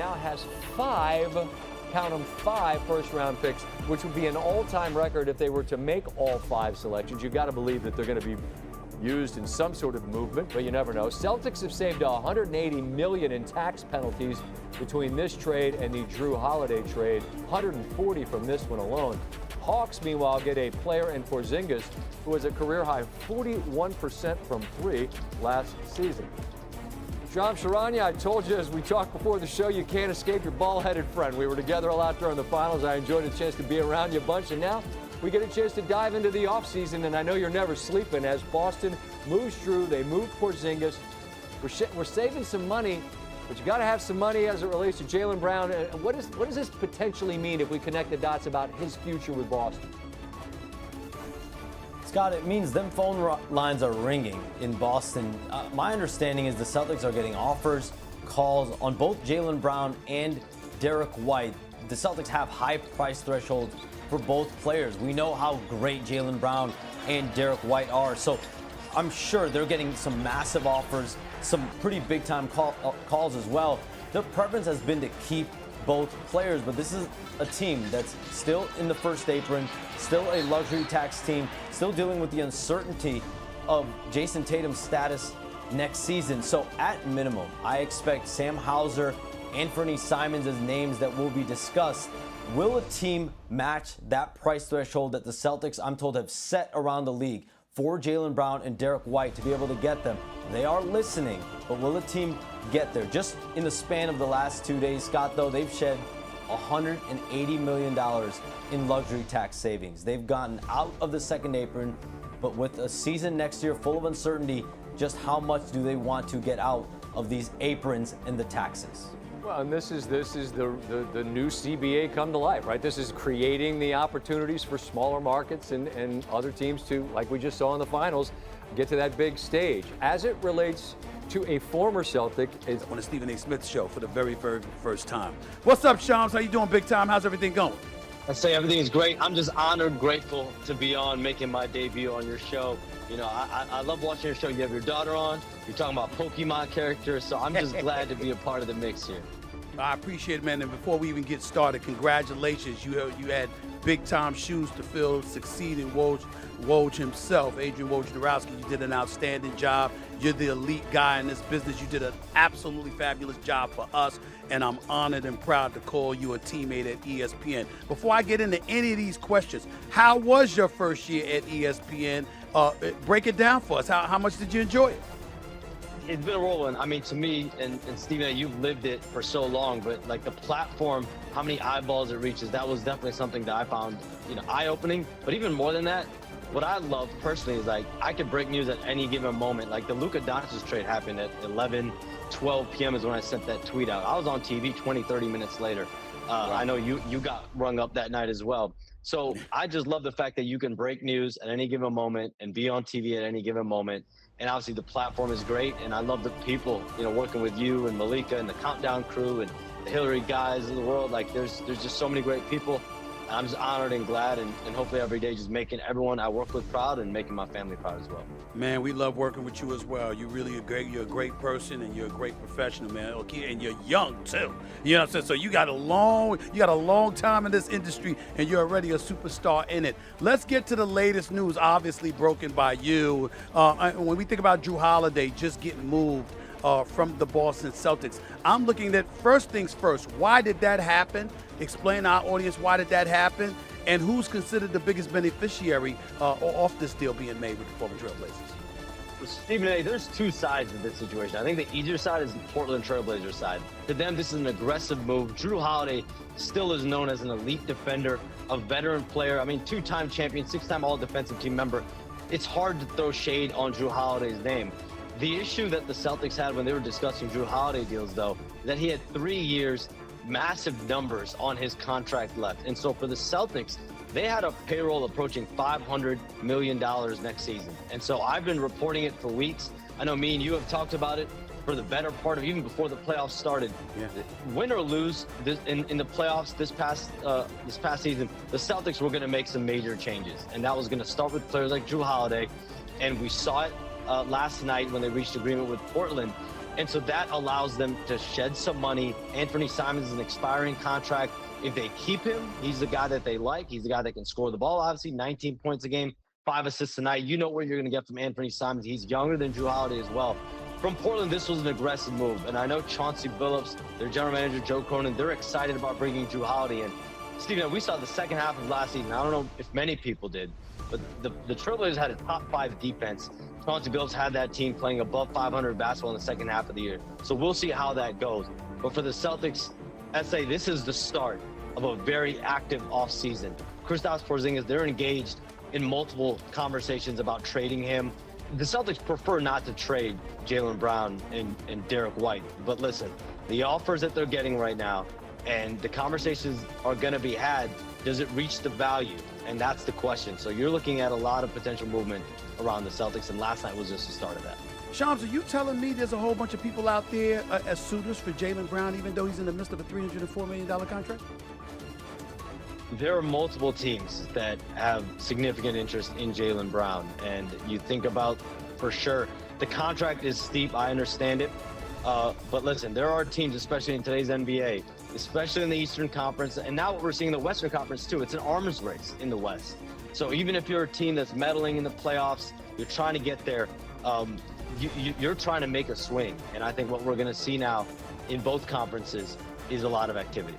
now has 5, count them, 5 first-round picks, which would be an all-time record if they were to make all 5 selections. You've got to believe that they're going to be used in some sort of movement, but you never know. Celtics have saved $180 million in tax penalties between this trade and the Drew Holiday trade, 140 from this one alone. Hawks, meanwhile, get a player in Porzingis who has a career-high 41% from 3 last season. John Sharanya, I told you as we talked before the show, you can't escape your ball-headed friend. We were together a lot during the finals. I enjoyed the chance to be around you a bunch, and now we get a chance to dive into the offseason, and I know you're never sleeping as Boston moves Drew. They moved Porzingis. We're saving some money, but you got to have some money as it relates to Jaylen Brown. What does this potentially mean if we connect the dots about his future with Boston? Scott, it means them phone lines are ringing in Boston. My understanding is the Celtics are getting offers, calls on both Jaylen Brown and Derek White. The Celtics have high price thresholds for both players. We know how great Jaylen Brown and Derek White are, so I'm sure they're getting some massive offers, some pretty big-time calls as well. Their preference has been to keep both players, but this is a team that's still in the first apron, still a luxury tax team, still dealing with the uncertainty of Jason Tatum's status next season. So at minimum, I expect Sam Hauser, Anthony Simons as names that will be discussed. Will a team match that price threshold that the Celtics, I'm told, have set around the league for Jaylen Brown and Derek White to be able to get them? They are listening, but will a team get there? Just in the span of the last 2 days, Scott, though, they've shed $180 million in luxury tax savings. They've gotten out of the second apron, but with a season next year full of uncertainty, just how much do they want to get out of these aprons and the taxes? Well, and this is the new CBA come to life, right? This is creating the opportunities for smaller markets and other teams to, like we just saw in the finals, get to that big stage. As it relates to a former Celtic, it's on the Stephen A. Smith show for the very first time. What's up, Shams? How you doing, big time? How's everything going? I say everything is great. I'm just honored, grateful to be on, making my debut on your show. You know, I love watching your show. You have your daughter on. You're talking about Pokemon characters, so I'm just glad to be a part of the mix here. I appreciate it, man. And before we even get started, congratulations. You had big-time shoes to fill, succeeding Woj himself, Adrian Wojnarowski. You did an outstanding job. You're the elite guy in this business. You did an absolutely fabulous job for us, and I'm honored and proud to call you a teammate at ESPN. Before I get into any of these questions, how was your first year at ESPN? Break it down for us. How much did you enjoy it? It's been a whirlwind. I mean, to me, and Stephen, you've lived it for so long, but like the platform, how many eyeballs it reaches, that was definitely something that I found, eye-opening. But even more than that, what I love personally is like I could break news at any given moment. Like the Luka Doncic trade happened at 11, 12 p.m. is when I sent that tweet out. I was on TV 20, 30 minutes later. Wow. I know you got rung up that night as well. So I just love the fact that you can break news at any given moment and be on TV at any given moment. And obviously the platform is great, and I love the people, working with you and Malika and the Countdown crew and the Hillary guys of the world. Like there's just so many great people. And I'm just honored and glad, and hopefully every day just making everyone I work with proud and making my family proud as well. Man, we love working with you as well. You're a great person, and you're a great professional, man. Okay, and you're young too. You know what I'm saying? So you got a long time in this industry, and you're already a superstar in it. Let's get to the latest news, obviously broken by you. When we think about Drew Holiday just getting moved from the Boston Celtics, I'm looking at first things first. Why did that happen? Explain to our audience why did that happen, and who's considered the biggest beneficiary off this deal being made with the former Trailblazers? Well, Stephen A., there's two sides of this situation. I think the easier side is the Portland Trailblazers side. To them, this is an aggressive move. Drew Holiday still is known as an elite defender, a veteran player. I mean, two-time champion, six-time all-defensive team member. It's hard to throw shade on Drew Holiday's name. The issue that the Celtics had when they were discussing Drew Holiday deals, though, is that he had 3 years, massive numbers on his contract left. And so for the Celtics, they had a payroll approaching $500 million next season. And so I've been reporting it for weeks. I know me and you have talked about it for the better part of even before the playoffs started. Yeah. Win or lose in the playoffs this past season, the Celtics were going to make some major changes. And that was going to start with players like Drew Holiday. And we saw it last night when they reached agreement with Portland. And so that allows them to shed some money. Anthony Simons is an expiring contract. If they keep him, he's the guy that they like. He's the guy that can score the ball, obviously, 19 points a game, 5 assists tonight. You know what you're going to get from Anthony Simons. He's younger than Jrue Holiday as well. From Portland, this was an aggressive move. And I know Chauncey Billups, their general manager, Joe Cronin, they're excited about bringing Jrue Holiday in. Stephen, we saw the second half of last season. I don't know if many people did, but the Trailblazers had a top 5 defense. Chauncey Billups had that team playing above 500 basketball in the second half of the year. So we'll see how that goes. But for the Celtics, SA, this is the start of a very active offseason. Kristaps Porzingis, they're engaged in multiple conversations about trading him. The Celtics prefer not to trade Jaylen Brown and Derek White. But listen, the offers that they're getting right now and the conversations are going to be had, does it reach the value? And that's the question. So you're looking at a lot of potential movement around the Celtics, and last night was just the start of that. Shams, are you telling me there's a whole bunch of people out there as suitors for Jaylen Brown, even though he's in the midst of a $304 million contract? There are multiple teams that have significant interest in Jaylen Brown, and you think about, for sure, the contract is steep, I understand it, but listen, there are teams, especially in today's NBA, especially in the Eastern Conference, and now what we're seeing in the Western Conference too, it's an arms race in the West. So even if you're a team that's meddling in the playoffs, you're trying to get there, you're trying to make a swing, and I think what we're going to see now in both conferences is a lot of activity.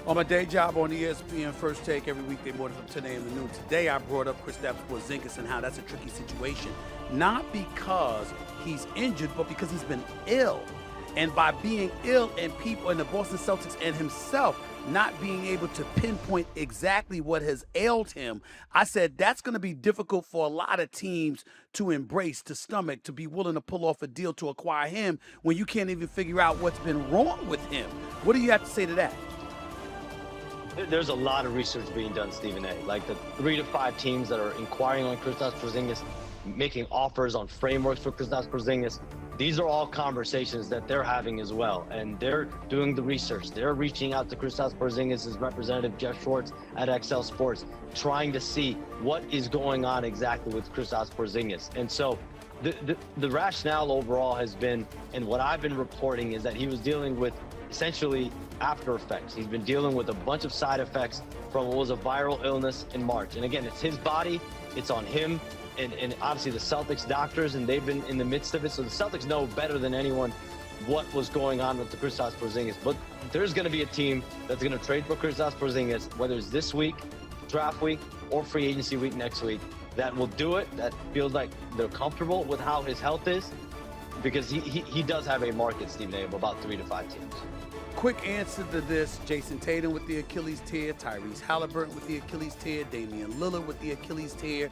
On my day job on ESPN First Take every weekday morning from 10 a.m. to noon. Today I brought up Kristaps Porzingis and how that's a tricky situation. Not because he's injured, but because he's been ill. And by being ill and people in the Boston Celtics and himself not being able to pinpoint exactly what has ailed him, I said that's going to be difficult for a lot of teams to embrace, to stomach, to be willing to pull off a deal to acquire him when you can't even figure out what's been wrong with him. What do you have to say to that? There's a lot of research being done, Stephen A. Like the 3 to 5 teams that are inquiring on Kristaps Porzingis, making offers on frameworks for Kristaps Porzingis. These are all conversations that they're having as well, and they're doing the research. They're reaching out to Kristaps Porzingis' representative, Jeff Schwartz at XL Sports, trying to see what is going on exactly with Kristaps Porzingis. And so the rationale overall has been, and what I've been reporting is that he was dealing with essentially after effects. He's been dealing with a bunch of side effects from what was a viral illness in March. And again, it's his body, it's on him, and obviously the Celtics doctors, and they've been in the midst of it. So the Celtics know better than anyone what was going on with the Kristaps Porzingis. But there's going to be a team that's going to trade for Kristaps Porzingis, whether it's this week, draft week, or free agency week next week, that will do it, that feels like they're comfortable with how his health is, because he does have a market, Stephen A, of about 3 to 5 teams. Quick answer to this: Jason Tatum with the Achilles tear, Tyrese Halliburton with the Achilles tear, Damian Lillard with the Achilles tear.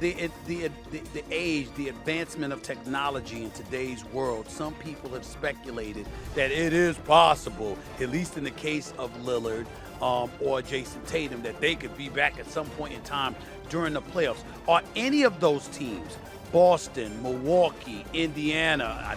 The age, the advancement of technology in today's world, some people have speculated that it is possible, at least in the case of Lillard or Jason Tatum, that they could be back at some point in time during the playoffs. Are any of those teams, Boston, Milwaukee, Indiana,